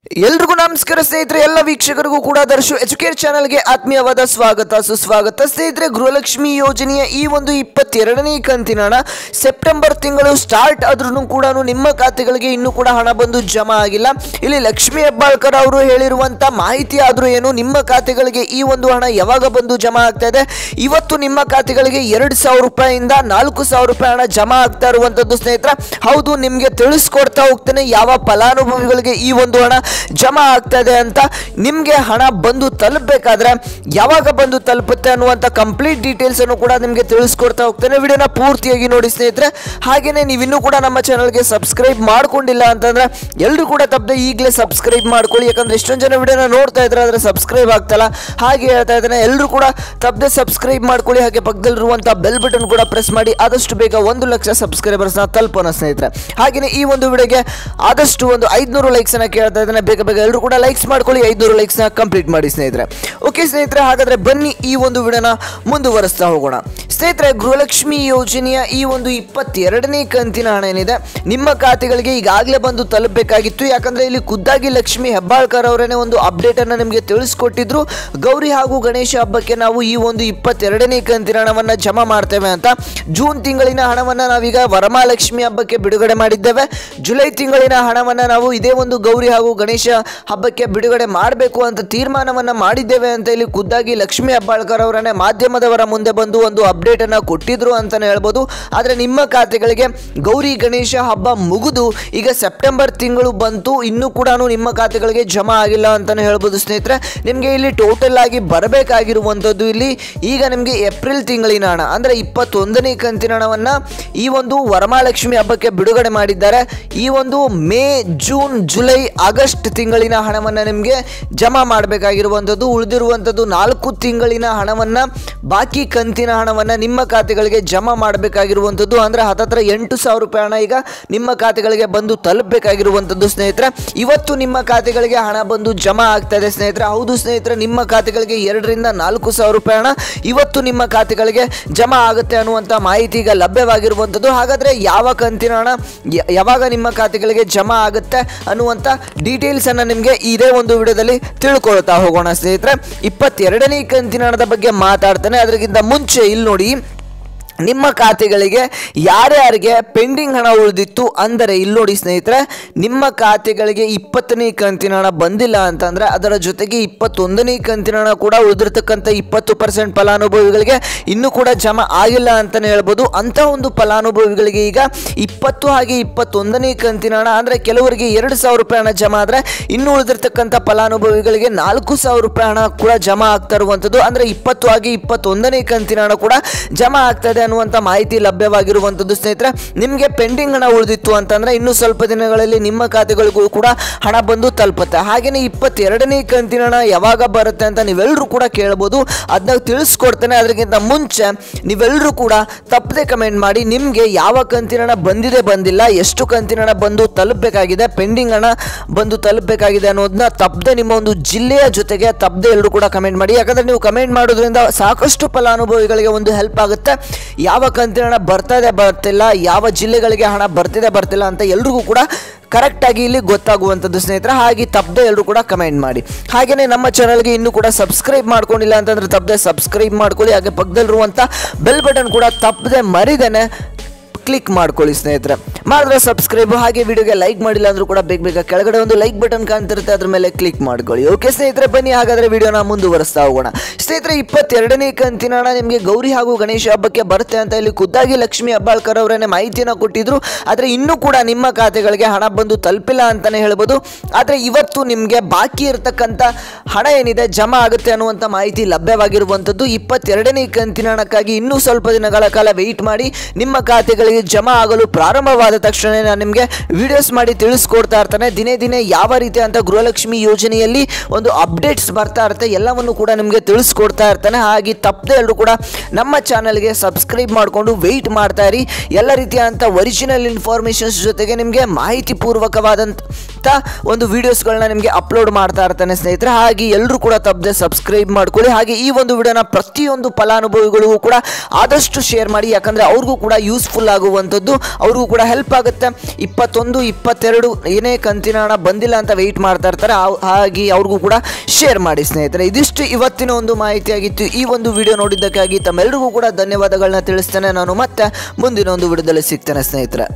ಎಲ್ರಿಗೂ ನಮಸ್ಕಾರ ಸ್ನೇಹಿತರೆ, ಎಲ್ಲ ವೀಕ್ಷಕರಿಗೂ ಕೂಡ ದರ್ಶು ಎಜುಕೇಟ್ ಚಾನಲ್ಗೆ ಆತ್ಮೀಯವಾದ ಸ್ವಾಗತ ಸುಸ್ವಾಗತ. ಸ್ನೇಹಿತರೆ, ಗೃಹಲಕ್ಷ್ಮಿ ಯೋಜನೆಯ ಈ ಒಂದು 22ನೇ ಕಂತಿನ ಹಣ ಸೆಪ್ಟೆಂಬರ್ ತಿಂಗಳು ಸ್ಟಾರ್ಟ್ ಆದ್ರೂ ಕೂಡ ನಿಮ್ಮ ಖಾತೆಗಳಿಗೆ ಇನ್ನೂ ಕೂಡ ಹಣ ಬಂದು ಜಮಾ ಆಗಿಲ್ಲ. ಇಲ್ಲಿ ಲಕ್ಷ್ಮಿ ಹೆಬ್ಬಾಳ್ಕರ್ ಅವರು ಹೇಳಿರುವಂತ ಮಾಹಿತಿ ಆದ್ರೂ ಏನು, ನಿಮ್ಮ ಖಾತೆಗಳಿಗೆ ಈ ಒಂದು ಹಣ ಯಾವಾಗ ಬಂದು ಜಮಾ ಆಗ್ತಾ ಇದೆ? ಇವತ್ತು ನಿಮ್ಮ ಖಾತೆಗಳಿಗೆ 2,000 ರೂಪಾಯಿಯಿಂದ 4,000 ರೂಪಾಯಿ ಹಣ ಜಮಾ ಆಗ್ತಾ ಇರುವಂತದ್ದು ಸ್ನೇಹಿತರೆ. ಹೌದು, ನಿಮ್ಗೆ ತಿಳಿಸ್ಕೊಡ್ತಾ ಹೋಗ್ತೇನೆ ಯಾವ ಫಲಾನುಭವಿಗಳಿಗೆ ಈ ಒಂದು ಹಣ ಜಮಾ ಆಗ್ತಾ ಇದೆ ಅಂತ. ನಿಮ್ಗೆ ಹಣ ಬಂದು ತಲುಪಬೇಕಾದ್ರೆ ಯಾವಾಗ ಬಂದು ತಲುಪುತ್ತೆ ಅನ್ನುವಂತ ಕಂಪ್ಲೀಟ್ ಡೀಟೇಲ್ಸ್ ಅನ್ನು ಕೂಡ ನಿಮ್ಗೆ ತಿಳಿಸ್ಕೊಡ್ತಾ ಹೋಗ್ತೇನೆ. ವಿಡಿಯೋನ ಪೂರ್ತಿಯಾಗಿ ನೋಡಿ ಸ್ನೇಹಿತರೆ. ಹಾಗೇನೆ ನೀವಿನ್ನೂ ಕೂಡ ನಮ್ಮ ಚಾನಲ್ಗೆ ಸಬ್ಸ್ಕ್ರೈಬ್ ಮಾಡ್ಕೊಂಡಿಲ್ಲ ಅಂತಂದ್ರೆ ಎಲ್ಲರೂ ಕೂಡ ತಪ್ಪದೆ ಈಗಲೇ ಸಬ್ಸ್ಕ್ರೈಬ್ ಮಾಡ್ಕೊಳ್ಳಿ. ಯಾಕಂದ್ರೆ ಎಷ್ಟೊಂದು ಜನ ವಿಡಿಯೋನ ನೋಡ್ತಾ ಇದ್ರೆ ಆದ್ರೆ ಸಬ್ಸ್ಕ್ರೈಬ್ ಆಗ್ತಲ್ಲ. ಹಾಗೆ ಹೇಳ್ತಾ ಇದ್ದೇನೆ, ಎಲ್ಲರೂ ಕೂಡ ತಪ್ಪದೆ ಸಬ್ಸ್ಕ್ರೈಬ್ ಮಾಡ್ಕೊಳ್ಳಿ. ಹಾಗೆ ಪಕ್ಕದಲ್ಲಿರುವಂತಹ ಬೆಲ್ ಬಟನ್ ಕೂಡ ಪ್ರೆಸ್ ಮಾಡಿ ಆದಷ್ಟು ಬೇಗ 1 ಲಕ್ಷ ಸಬ್ಸ್ಕ್ರೈಬರ್ಸ್ ನ ತಲುಪೋಣ ಸ್ನೇಹಿತರೆ. ಹಾಗೇನೆ ಈ ಒಂದು ವಿಡಿಯೋಗೆ ಆದಷ್ಟು ಒಂದು 500 ಲೈಕ್ಸ್ ಅನ್ನ ಕೇಳ್ತಾ ಇದ್ದೇನೆ. ಬೇಗ ಎಲ್ಲರೂ ಕೂಡ ಲೈಕ್ಸ್ ಮಾಡ್ಕೊಳ್ಳಿ. 500 ಲೈಕ್ಸ್ ನ ಕಂಪ್ಲೀಟ್ ಮಾಡಿ ಸ್ನೇಹಿತರೆ. ಓಕೆ ಸ್ನೇಹಿತರೆ, ಹಾಗಾದ್ರೆ ಬನ್ನಿ ಈ ಒಂದು ವಿಡಿಯೋನ ಮುಂದುವರಿಸ್ತಾ ಹೋಗೋಣ. ಸ್ನೇಹಿತರೆ, ಗೃಹಲಕ್ಷ್ಮಿ ಯೋಜನೆಯ ಈ ಒಂದು 22ನೇ ಕಂತಿನ ಹಣ ಏನಿದೆ ನಿಮ್ಮ ಖಾತೆಗಳಿಗೆ ಈಗಾಗಲೇ ಬಂದು ತಲುಪಬೇಕಾಗಿತ್ತು. ಯಾಕಂದ್ರೆ ಇಲ್ಲಿ ಖುದ್ದಾಗಿ ಲಕ್ಷ್ಮಿ ಹೆಬ್ಬಾಳ್ಕರ್ ಅವರೇನೆ ಒಂದು ಅಪ್ಡೇಟ್ ಅನ್ನ ನಿಮಗೆ ತಿಳಿಸ್ಕೊಟ್ಟಿದ್ರು. ಗೌರಿ ಹಾಗೂ ಗಣೇಶ ಹಬ್ಬಕ್ಕೆ ನಾವು ಈ ಒಂದು 22ನೇ ಕಂತಿನ ಹಣವನ್ನ ಜಮಾ ಮಾಡ್ತೇವೆ ಅಂತ. ಜೂನ್ ತಿಂಗಳಿನ ಹಣವನ್ನ ನಾವೀಗ ವರಮಹಾಲಕ್ಷ್ಮಿ ಹಬ್ಬಕ್ಕೆ ಬಿಡುಗಡೆ ಮಾಡಿದ್ದೇವೆ. ಜುಲೈ ತಿಂಗಳಿನ ಹಣವನ್ನ ನಾವು ಇದೇ ಒಂದು ಗೌರಿ ಹಾಗೂ ಗಣೇಶ ಹಬ್ಬಕ್ಕೆ ಬಿಡುಗಡೆ ಮಾಡಬೇಕು ಅಂತ ತೀರ್ಮಾನವನ್ನ ಮಾಡಿದ್ದೇವೆ ಅಂತ ಇಲ್ಲಿ ಖುದ್ದಾಗಿ ಲಕ್ಷ್ಮಿ ಹೆಬ್ಬಾಳ್ಕರ್ ಅವರನ್ನೇ ಮಾಧ್ಯಮದವರ ಮುಂದೆ ಬಂದು ಒಂದು ಅಪ್ಡೇಟ್ ಅನ್ನ ಕೊಟ್ಟಿದ್ರು ಅಂತಾನೆ ಹೇಳ್ಬೋದು. ಆದ್ರೆ ನಿಮ್ಮ ಖಾತೆಗಳಿಗೆ ಗೌರಿ ಗಣೇಶ ಹಬ್ಬ ಮುಗಿದು ಈಗ ಸೆಪ್ಟೆಂಬರ್ ತಿಂಗಳು ಬಂತು, ಇನ್ನೂ ಕೂಡ ನಿಮ್ಮ ಖಾತೆಗಳಿಗೆ ಜಮಾ ಆಗಿಲ್ಲ ಅಂತಾನೆ ಹೇಳ್ಬೋದು ಸ್ನೇಹಿತರೆ. ನಿಮಗೆ ಇಲ್ಲಿ ಟೋಟಲ್ ಆಗಿ ಬರಬೇಕಾಗಿರುವಂತದ್ದು ಇಲ್ಲಿ ಈಗ ನಿಮಗೆ ಏಪ್ರಿಲ್ ತಿಂಗಳಿನ ಹಣ ಅಂದ್ರೆ 21ನೇ ಕಂತಿನ ಹಣವನ್ನ ಈ ಒಂದು ವರಮಹಾಲಕ್ಷ್ಮಿ ಹಬ್ಬಕ್ಕೆ ಬಿಡುಗಡೆ ಮಾಡಿದ್ದಾರೆ. ಈ ಒಂದು ಮೇ, ಜೂನ್, ಜುಲೈ, ಆಗಸ್ಟ್ ತಿಂಗಳಿನ ಹಣವನ್ನ ನಿಮಗೆ ಜಮಾ ಮಾಡಬೇಕಾಗಿರುವಂತದ್ದು. ಉಳಿದಿರುವಂತದ್ದು 4 ತಿಂಗಳಿನ ಹಣವನ್ನ, ಬಾಕಿ ಕಂತಿನ ಹಣವನ್ನ ನಿಮ್ಮ ಖಾತೆಗಳಿಗೆ ಜಮಾ ಮಾಡಬೇಕಾಗಿರುವಂತದ್ದು. ಅಂದ್ರೆ ಹತ್ತತ್ರ 8,000 ರೂಪಾಯಿ ಹಣ ಈಗ ನಿಮ್ಮ ಖಾತೆಗಳಿಗೆ ಬಂದು ತಲುಪಬೇಕಾಗಿರುವಂತದ್ದು ಸ್ನೇಹಿತರೆ. ಇವತ್ತು ನಿಮ್ಮ ಖಾತೆಗಳಿಗೆ ಹಣ ಬಂದು ಜಮಾ ಆಗ್ತಾ ಇದೆ ಸ್ನೇಹಿತರೆ. ಹೌದು ಸ್ನೇಹಿತರೆ, ನಿಮ್ಮ ಖಾತೆಗಳಿಗೆ 2,000ರಿಂದ 4,000 ರೂಪಾಯಿ ಹಣ ಇವತ್ತು ನಿಮ್ಮ ಖಾತೆಗಳಿಗೆ ಜಮಾ ಆಗುತ್ತೆ ಅನ್ನುವಂತ ಮಾಹಿತಿ ಈಗ ಲಭ್ಯವಾಗಿರುವಂತದ್ದು. ಹಾಗಾದ್ರೆ ಯಾವ ಕಂತಿನ ಹಣ ಯಾವಾಗ ನಿಮ್ಮ ಖಾತೆಗಳಿಗೆ ಜಮಾ ಆಗುತ್ತೆ ಅನ್ನುವಂತ ಡೀಟೇಲ್ಸ್ ಅನ್ನ ನಿಮಗೆ ಇದೇ ಒಂದು ವಿಡಿಯೋದಲ್ಲಿ ತಿಳ್ಕೊಳ್ತಾ ಹೋಗೋಣ ಸ್ನೇಹಿತರೆ. 22ನೇ ಕಂತಿನ ಹಣದ ಬಗ್ಗೆ ಮಾತಾಡ್ತಾನೆ. ಅದಕ್ಕಿಂತ ಮುಂಚೆ ಇಲ್ಲಿ ನೋಡಿ, ನಿಮ್ಮ ಖಾತೆಗಳಿಗೆ ಯಾರ್ಯಾರಿಗೆ ಪೆಂಡಿಂಗ್ ಹಣ ಉಳಿದಿತ್ತು ಅಂದರೆ ಇಲ್ಲಿ ನೋಡಿ ಸ್ನೇಹಿತರೆ, ನಿಮ್ಮ ಖಾತೆಗಳಿಗೆ 20ನೇ ಕಂತಿನ ಹಣ ಬಂದಿಲ್ಲ ಅಂತಂದ್ರೆ ಅದರ ಜೊತೆಗೆ 21ನೇ ಕಂತಿನ ಹಣ ಕೂಡ ಉಳಿದಿರ್ತಕ್ಕಂಥ 20% ಫಲಾನುಭವಿಗಳಿಗೆ ಇನ್ನೂ ಕೂಡ ಜಮಾ ಆಗಿಲ್ಲ ಅಂತಾನೆ ಹೇಳ್ಬೋದು. ಅಂತ ಒಂದು ಫಲಾನುಭವಿಗಳಿಗೆ ಈಗ 20 ಹಾಗೆ 21ನೇ ಕಂತಿನ ಹಣ ಅಂದ್ರೆ ಕೆಲವರಿಗೆ 2,000 ರೂಪಾಯಿ ಹಣ ಜಮಾ ಆದ್ರೆ ಇನ್ನು ಉಳಿದಿರ್ತಕ್ಕಂಥ ಫಲಾನುಭವಿಗಳಿಗೆ 4,000 ರೂಪಾಯಿ ಹಣ ಕೂಡ ಜಮಾ ಆಗ್ತಾ ಇರುವಂತದ್ದು. ಅಂದ್ರೆ 20 ಹಾಗೆ 21ನೇ ಕಂತಿನ ಹಣ ಕೂಡ ಜಮಾ ಆಗ್ತಾ ಇದೆ ಅನ್ನುವಂತ ಮಾಹಿತಿ ಲಭ್ಯವಾಗಿರುವಂತದ್ದು ಸ್ನೇಹಿತರೆ. ನಿಮಗೆ ಪೆಂಡಿಂಗ್ ಹಣ ಉಳಿದಿತ್ತು ಅಂತಂದ್ರೆ ಇನ್ನು ಸ್ವಲ್ಪ ದಿನಗಳಲ್ಲಿ ನಿಮ್ಮ ಖಾತೆಗಳಿಗೂ ಕೂಡ ಹಣ ಬಂದು ತಲುಪುತ್ತೆ. ಹಾಗೇನೆ 22ನೇ ಕಂತಿನ ಹಣ ಯಾವಾಗ ಬರುತ್ತೆ ಅಂತ ನೀವೆಲ್ಲರೂ ಕೂಡ ಕೇಳಬಹುದು. ಅದನ್ನ ತಿಳಿಸ್ಕೊಡ್ತೇನೆ. ಅದಕ್ಕಿಂತ ಮುಂಚೆ ನೀವೆಲ್ಲರೂ ಕೂಡ ತಪ್ಪದೆ ಕಮೆಂಟ್ ಮಾಡಿ ನಿಮ್ಗೆ ಯಾವ ಕಂತಿನ ಹಣ ಬಂದಿಲ್ಲ, ಎಷ್ಟು ಕಂತಿನ ಹಣ ಬಂದು ತಲುಪಬೇಕಾಗಿದೆ, ಪೆಂಡಿಂಗ್ ಹಣ ಬಂದು ತಲುಪಬೇಕಾಗಿದೆ ಅನ್ನೋದನ್ನ ತಪ್ಪದೆ ನಿಮ್ಮ ಒಂದು ಜಿಲ್ಲೆಯ ಜೊತೆಗೆ ತಪ್ಪದೆ ಎಲ್ಲರೂ ಕೂಡ ಕಮೆಂಟ್ ಮಾಡಿ. ಯಾಕಂದ್ರೆ ನೀವು ಕಮೆಂಟ್ ಮಾಡೋದ್ರಿಂದ ಸಾಕಷ್ಟು ಫಲಾನುಭವಿಗಳಿಗೆ ಒಂದು ಹೆಲ್ಪ್ ಆಗುತ್ತೆ. ಯಾವ ಕಂತಿನ ಹಣ ಬರ್ತಿಲ್ಲ, ಯಾವ ಜಿಲ್ಲೆಗಳಿಗೆ ಹಣ ಬರ್ತಿಲ್ಲ ಅಂತ ಎಲ್ರಿಗೂ ಕೂಡ ಕರೆಕ್ಟ್ ಆಗಿ ಇಲ್ಲಿ ಗೊತ್ತಾಗುವಂಥದ್ದು ಸ್ನೇಹಿತರೆ. ಹಾಗೆ ತಪ್ಪದೆ ಎಲ್ಲರೂ ಕೂಡ ಕಮೆಂಟ್ ಮಾಡಿ. ಹಾಗೇನೆ ನಮ್ಮ ಚಾನಲ್ಗೆ ಇನ್ನೂ ಕೂಡ ಸಬ್ಸ್ಕ್ರೈಬ್ ಮಾಡ್ಕೊಂಡಿಲ್ಲ ಅಂತಂದ್ರೆ ತಪ್ಪದೆ ಸಬ್ಸ್ಕ್ರೈಬ್ ಮಾಡ್ಕೊಳ್ಳಿ. ಹಾಗೆ ಪಕ್ಕದಲ್ಲಿರುವಂಥ ಬೆಲ್ ಬಟನ್ ಕೂಡ ತಪ್ಪದೆ ಮರಿದೇನೆ ಕ್ಲಿಕ್ ಮಾಡ್ಕೊಳ್ಳಿ ಸ್ನೇಹಿತರೆ. ಮಾಡಿದ್ರೆ ಸಬ್ಸ್ಕ್ರೈಬ್. ಹಾಗೆ ವಿಡಿಯೋಗೆ ಲೈಕ್ ಮಾಡಿಲ್ಲ ಅಂದ್ರೂ ಕೂಡ ಬೇಗ ಕೆಳಗಡೆ ಒಂದು ಲೈಕ್ ಬಟನ್ ಕಾಣ್ತಿರುತ್ತೆ, ಅದ್ರ ಮೇಲೆ ಕ್ಲಿಕ್ ಮಾಡ್ಕೊಳ್ಳಿ. ಓಕೆ ಸ್ನೇಹಿತರೆ, ಬನ್ನಿ ಹಾಗಾದ್ರೆ ವಿಡಿಯೋನ ಮುಂದುವರಿಸ್ತಾ ಹೋಗೋಣ. ಸ್ನೇಹಿತರೆ, 22ನೇ ಕಂತಿನ ಹಣ ನಿಮಗೆ ಗೌರಿ ಹಾಗೂ ಗಣೇಶ ಹಬ್ಬಕ್ಕೆ ಬರುತ್ತೆ ಅಂತ ಇಲ್ಲಿ ಖುದ್ದಾಗಿ ಲಕ್ಷ್ಮಿ ಹೆಬ್ಬಾಳ್ಕರ್ ಅವರೇನೆ ಮಾಹಿತಿಯನ್ನು ಕೊಟ್ಟಿದ್ರು. ಆದ್ರೆ ಇನ್ನೂ ಕೂಡ ನಿಮ್ಮ ಖಾತೆಗಳಿಗೆ ಹಣ ಬಂದು ತಲುಪಿಲ್ಲ ಅಂತಾನೆ ಹೇಳ್ಬೋದು. ಆದ್ರೆ ಇವತ್ತು ನಿಮಗೆ ಬಾಕಿ ಇರತಕ್ಕಂಥ ಹಣ ಏನಿದೆ ಜಮಾ ಆಗುತ್ತೆ ಅನ್ನುವಂಥ ಮಾಹಿತಿ ಲಭ್ಯವಾಗಿರುವಂಥದ್ದು. 22ನೇ ಕಂತಿನ ಹಣಕ್ಕಾಗಿ ಇನ್ನೂ ಸ್ವಲ್ಪ ದಿನಗಳ ಕಾಲ ವೆಯ್ಟ್ ಮಾಡಿ. ನಿಮ್ಮ ಖಾತೆಗಳಿಗೆ ಜಮಾ ಆಗಲು ಪ್ರಾರಂಭವಾದ ತಕ್ಷಣ ನಾನು ನಿಮಗೆ ವಿಡಿಯೋಸ್ ಮಾಡಿ ತಿಳಿಸ್ಕೊಡ್ತಾ ಇರ್ತಾನೆ. ದಿನೇ ಯಾವ ರೀತಿ ಅಂತ ಗೃಹಲಕ್ಷ್ಮಿ ಯೋಜನೆಯಲ್ಲಿ ಒಂದು ಅಪ್ಡೇಟ್ಸ್ ಬರ್ತಾ ಇರುತ್ತೆ, ಎಲ್ಲವನ್ನು ಕೂಡ ನಿಮಗೆ ತಿಳಿಸ್ಕೊಡ್ತಾ ಇರ್ತಾನೆ. ಹಾಗೆ ತಪ್ಪದೆ ಎಲ್ಲರೂ ಕೂಡ ನಮ್ಮ ಚಾನಲ್ಗೆ ಸಬ್ಸ್ಕ್ರೈಬ್ ಮಾಡಿಕೊಂಡು ವೆಯ್ಟ್ ಮಾಡ್ತಾ ಇರಿ. ಎಲ್ಲ ರೀತಿಯಾದಂಥ ಒರಿಜಿನಲ್ ಇನ್ಫಾರ್ಮೇಷನ್ಸ್ ಜೊತೆಗೆ ನಿಮಗೆ ಮಾಹಿತಿ ಪೂರ್ವಕವಾದಂಥ ಒಂದು ವಿಡಿಯೋಸ್ಗಳನ್ನ ನಿಮಗೆ ಅಪ್ಲೋಡ್ ಮಾಡ್ತಾ ಇರ್ತಾನೆ ಸ್ನೇಹಿತರೆ. ಹಾಗೆ ಎಲ್ಲರೂ ಕೂಡ ತಪ್ಪದೆ ಸಬ್ಸ್ಕ್ರೈಬ್ ಮಾಡ್ಕೊಳ್ಳಿ. ಹಾಗೆ ಈ ಒಂದು ವಿಡಿಯೋನ ಪ್ರತಿಯೊಂದು ಫಲಾನುಭವಿಗಳಿಗೂ ಕೂಡ ಆದಷ್ಟು ಶೇರ್ ಮಾಡಿ. ಯಾಕಂದ್ರೆ ಅವ್ರಿಗೂ ಕೂಡ ಯೂಸ್ಫುಲ್ ಆಗುತ್ತೆ ಆಗುವಂಥದ್ದು, ಅವ್ರಿಗೂ ಕೂಡ ಹೆಲ್ಪ್ ಆಗುತ್ತೆ. 21, 22 ಏನೇ ಕಂತಿನ ಹಣ ಬಂದಿಲ್ಲ ಅಂತ ವೆಯ್ಟ್ ಮಾಡ್ತಾ ಇರ್ತಾರೆ, ಹಾಗೆ ಅವ್ರಿಗೂ ಕೂಡ ಶೇರ್ ಮಾಡಿ ಸ್ನೇಹಿತರೆ. ಇದಿಷ್ಟು ಇವತ್ತಿನ ಒಂದು ಮಾಹಿತಿಯಾಗಿತ್ತು. ಈ ಒಂದು ವಿಡಿಯೋ ನೋಡಿದ್ದಕ್ಕಾಗಿ ತಮ್ಮೆಲ್ಲರಿಗೂ ಕೂಡ ಧನ್ಯವಾದಗಳನ್ನ ತಿಳಿಸ್ತೇನೆ. ನಾನು ಮತ್ತೆ ಮುಂದಿನ ಒಂದು ವಿಡಿಯೋದಲ್ಲಿ ಸಿಗ್ತೇನೆ ಸ್ನೇಹಿತರೆ.